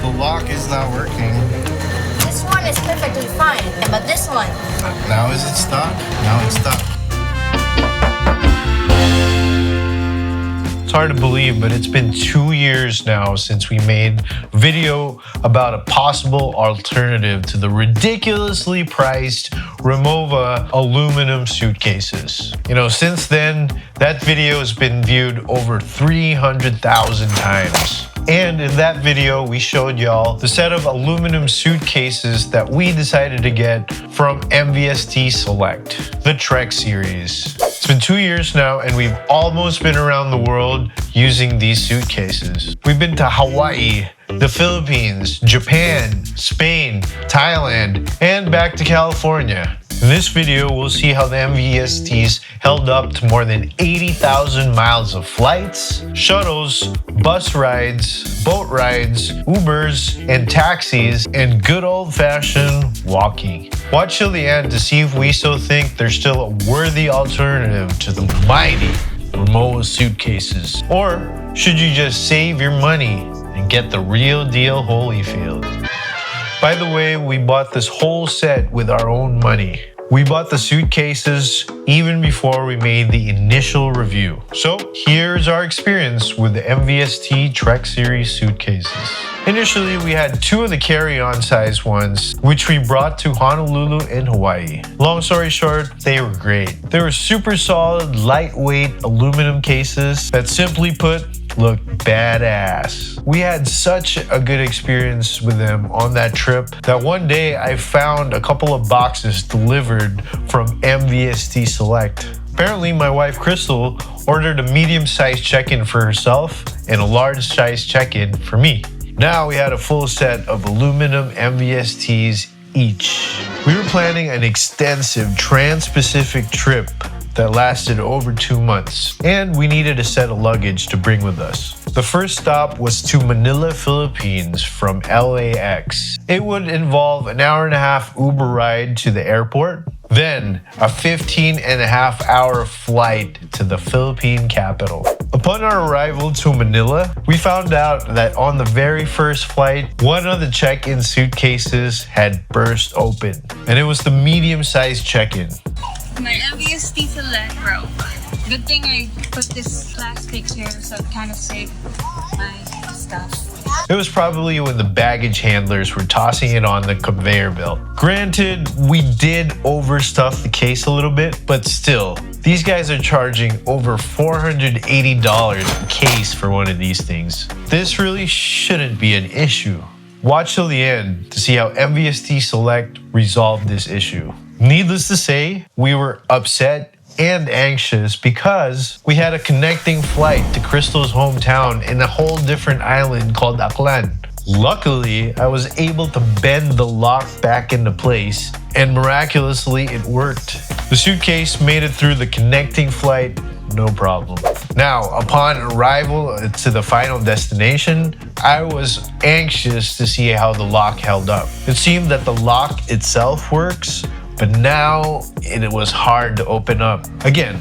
The lock is not working. This one is perfectly fine, but this one... Now is it stuck? Now it's stuck. It's hard to believe, but it's been 2 years now since we made a video about a possible alternative to the ridiculously priced Rimowa aluminum suitcases. You know, since then, that video has been viewed over 300,000 times. And in that video, we showed y'all the set of aluminum suitcases that we decided to get from MVST Select, the Trek series. It's been 2 years now, and we've almost been around the world using these suitcases. We've been to Hawaii, the Philippines, Japan, Spain, Thailand, and back to California. In this video, we'll see how the MVSTs held up to more than 80,000 miles of flights, shuttles, bus rides, boat rides, Ubers, and taxis, and good old-fashioned walking. Watch till the end to see if we still think there's still a worthy alternative to the mighty Rimowa suitcases. Or should you just save your money and get the real deal Holyfield? By the way, we bought this whole set with our own money. We bought the suitcases even before we made the initial review. So here's our experience with the MVST Trek series suitcases. Initially, we had 2 of the carry-on size ones, which we brought to Honolulu in Hawaii. Long story short, they were great. They were super solid, lightweight aluminum cases that, simply put, look badass. We had such a good experience with them on that trip that one day I found a couple of boxes delivered from MVST Select. Apparently my wife Crystal ordered a medium-sized check-in for herself and a large-sized check-in for me. Now we had a full set of aluminum MVSTs each. We were planning an extensive trans-Pacific trip that lasted over 2 months, and we needed a set of luggage to bring with us. The first stop was to Manila, Philippines from LAX. It would involve an 1.5 hour Uber ride to the airport, then a 15.5 hour flight to the Philippine capital. Upon our arrival to Manila, we found out that on the very first flight, one of the check-in suitcases had burst open, and it was the medium-sized check-in. My MVST Select broke. Good thing I put this plastic here so it kind of saved my stuff. It was probably when the baggage handlers were tossing it on the conveyor belt. Granted, we did overstuff the case a little bit, but still, these guys are charging over $480 a case for one of these things. This really shouldn't be an issue. Watch till the end to see how MVST Select resolved this issue. Needless to say, we were upset and anxious because we had a connecting flight to Crystal's hometown in a whole different island called Aklan. Luckily, I was able to bend the lock back into place, and miraculously it worked. The suitcase made it through the connecting flight, no problem. Now, upon arrival to the final destination, I was anxious to see how the lock held up. It seemed that the lock itself works, but now it was hard to open up. Again,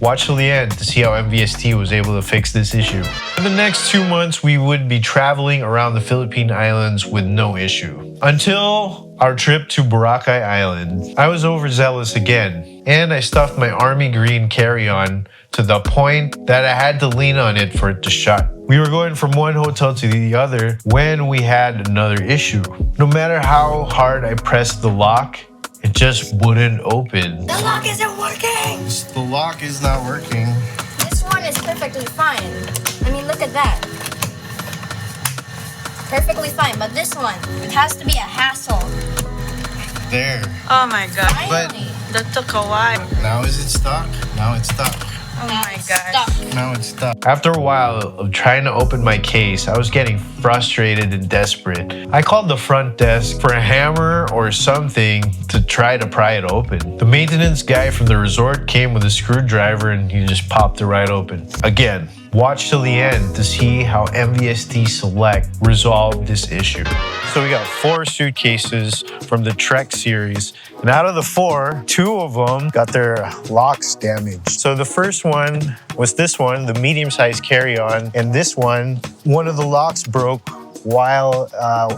watch till the end to see how MVST was able to fix this issue. For the next 2 months, we would be traveling around the Philippine Islands with no issue. Until our trip to Boracay Island. I was overzealous again, and I stuffed my army green carry-on to the point that I had to lean on it for it to shut. We were going from one hotel to the other when we had another issue. No matter how hard I pressed the lock, it just wouldn't open. The lock isn't working! The lock is not working. This one is perfectly fine. I mean, look at that. Perfectly fine, but this one, it has to be a hassle. There. Oh my god. Finally. That took a while. Now is it stuck? Now it's stuck. Oh Now my it's gosh. stuck. Now it's stuck. After a while of trying to open my case, I was getting frustrated and desperate. I called the front desk for a hammer or something to try to pry it open. The maintenance guy from the resort came with a screwdriver and he just popped it right open. Again, watch till the end to see how MVST Select resolved this issue. So we got 4 suitcases from the Trek series, and out of the 4, 2 of them got their locks damaged. So the first one was this one, the medium-sized carry-on, and this one of the locks broke while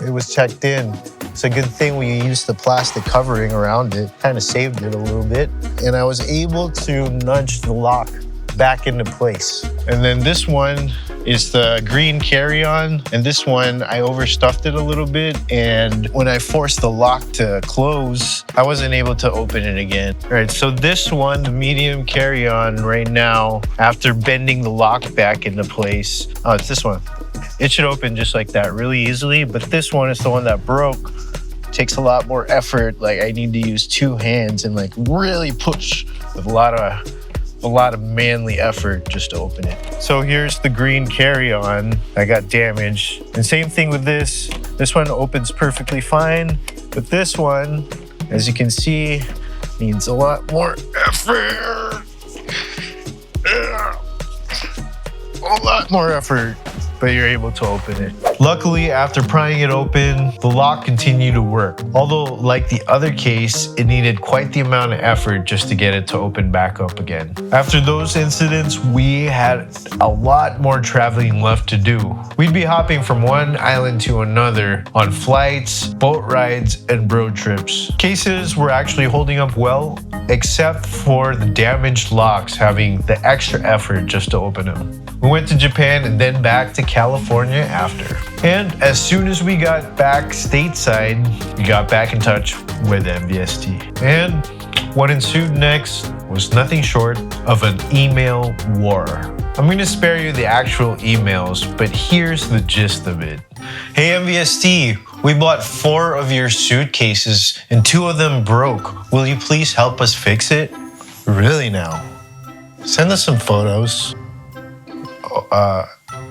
it was checked in. It's a good thing we used the plastic covering around it, kind of saved it a little bit. And I was able to nudge the lock back into place. And then this one is the green carry-on. And this one, I overstuffed it a little bit. And when I forced the lock to close, I wasn't able to open it again. All right, so this one, the medium carry-on right now, after bending the lock back into place, oh, it's this one. It should open just like that really easily, but this one is the one that broke. Takes a lot more effort. Like I need to use two hands and like really push with a lot of manly effort just to open it. So here's the green carry-on that got damaged. And same thing with this. This one opens perfectly fine, but this one, as you can see, needs a lot more effort. A lot more effort, but you're able to open it. Luckily, after prying it open, the lock continued to work. Although, like the other case, it needed quite the amount of effort just to get it to open back up again. After those incidents, we had a lot more traveling left to do. We'd be hopping from one island to another on flights, boat rides, and road trips. Cases were actually holding up well, except for the damaged locks having the extra effort just to open them. We went to Japan and then back to California after. And as soon as we got back stateside, we got back in touch with MVST. And what ensued next was nothing short of an email war. I'm going to spare you the actual emails, but here's the gist of it. Hey MVST, we bought 4 of your suitcases and 2 of them broke. Will you please help us fix it? Really now? Send us some photos.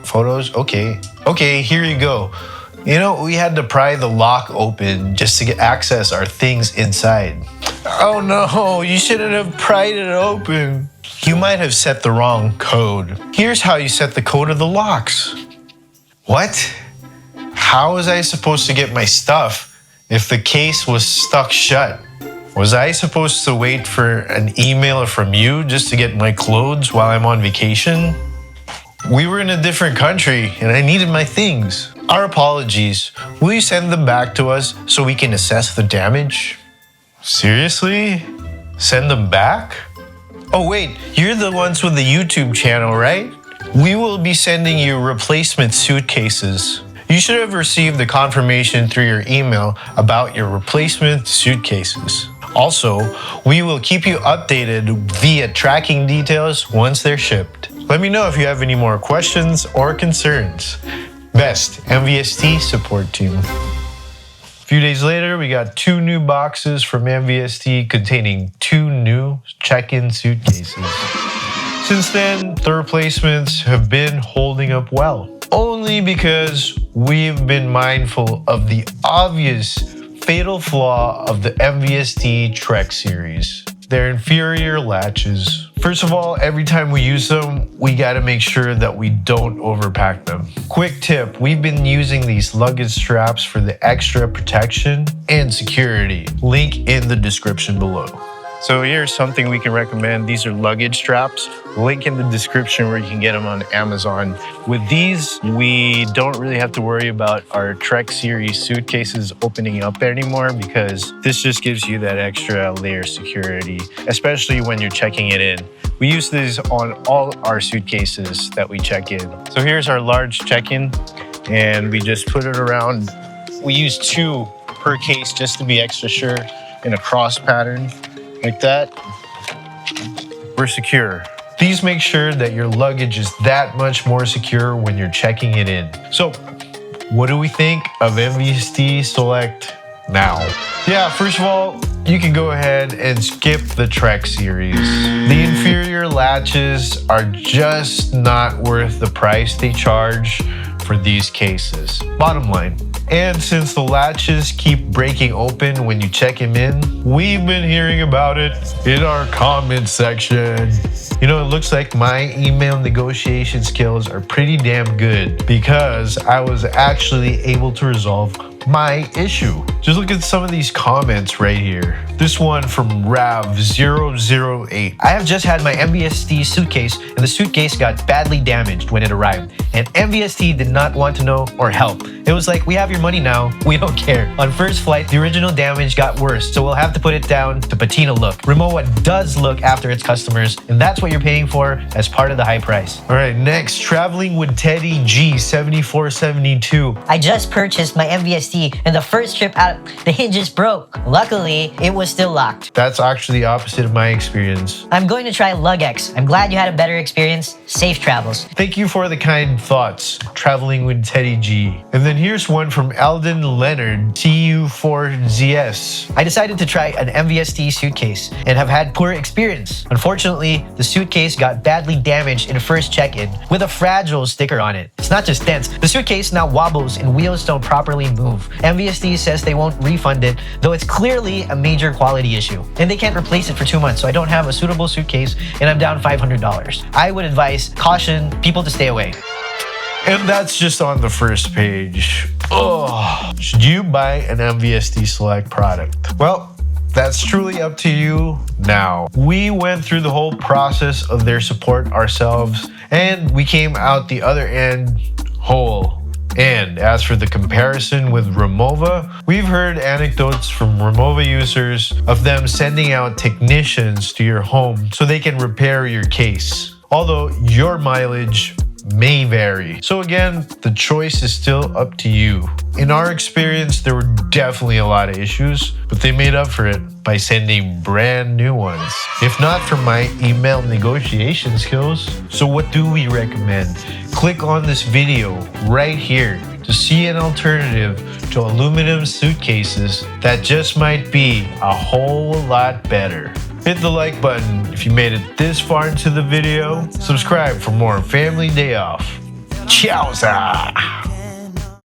Photos? Okay, here you go. You know, we had to pry the lock open just to access our things inside. Oh no, you shouldn't have pried it open. You might have set the wrong code. Here's how you set the code of the locks. What? How was I supposed to get my stuff if the case was stuck shut? Was I supposed to wait for an email from you just to get my clothes while I'm on vacation? We were in a different country and I needed my things. Our apologies. Will you send them back to us so we can assess the damage? Seriously? Send them back? Oh wait, you're the ones with the YouTube channel, right? We will be sending you replacement suitcases. You should have received the confirmation through your email about your replacement suitcases. Also, we will keep you updated via tracking details once they're shipped. Let me know if you have any more questions or concerns. Best, MVST support team. A few days later, we got 2 new boxes from MVST containing 2 new check-in suitcases. Since then, the replacements have been holding up well. Only because we've been mindful of the obvious fatal flaw of the MVST Trek series. Their inferior latches. First of all, every time we use them, we gotta make sure that we don't overpack them. Quick tip, we've been using these luggage straps for the extra protection and security. Link in the description below. So here's something we can recommend. These are luggage straps. Link in the description where you can get them on Amazon. With these, we don't really have to worry about our Trek series suitcases opening up anymore because this just gives you that extra layer of security, especially when you're checking it in. We use these on all our suitcases that we check in. So here's our large check-in, and we just put it around. We use 2 per case just to be extra sure in a cross pattern. Like that, we're secure. These make sure that your luggage is that much more secure when you're checking it in. So, what do we think of MVST Select now? Yeah, first of all, you can go ahead and skip the Trek series. The inferior latches are just not worth the price they charge for these cases. Bottom line. And since the latches keep breaking open when you check him in, we've been hearing about it in our comment section. You know, it looks like my email negotiation skills are pretty damn good because I was actually able to resolve my issue. Just look at some of these comments right here. This one from Rav008. I have just had my MVST suitcase and the suitcase got badly damaged when it arrived. And MVST did not want to know or help. It was like, we have your money now, we don't care. On first flight, the original damage got worse, so we'll have to put it down to patina look. Rimowa does look after its customers, and that's what you're paying for as part of the high price. All right, next, traveling with Teddy G7472. I just purchased my MVST and the first trip out, the hinges broke. Luckily, it was still locked. That's actually the opposite of my experience. I'm going to try Luggage. I'm glad you had a better experience. Safe travels. Thank you for the kind thoughts, traveling with Teddy G. And then here's one from Alden Leonard, TU4ZS. I decided to try an MVST suitcase and have had poor experience. Unfortunately, the suitcase got badly damaged in first check-in with a fragile sticker on it. It's not just dents. The suitcase now wobbles and wheels don't properly move. MVST says they won't refund it, though it's clearly a major quality issue. And they can't replace it for 2 months, so I don't have a suitable suitcase and I'm down $500. I would advise caution people to stay away. And that's just on the first page. Oh, should you buy an MVST Select product? Well, that's truly up to you now. We went through the whole process of their support ourselves, and we came out the other end whole. And as for the comparison with Rimowa, we've heard anecdotes from Rimowa users of them sending out technicians to your home so they can repair your case. Although your mileage may vary. So again, the choice is still up to you. In our experience, there were definitely a lot of issues, but they made up for it by sending brand new ones. If not for my email negotiation skills. So what do we recommend? Click on this video right here to see an alternative to aluminum suitcases that just might be a whole lot better. Hit the like button if you made it this far into the video. Subscribe for more Family Day Off. Ciao!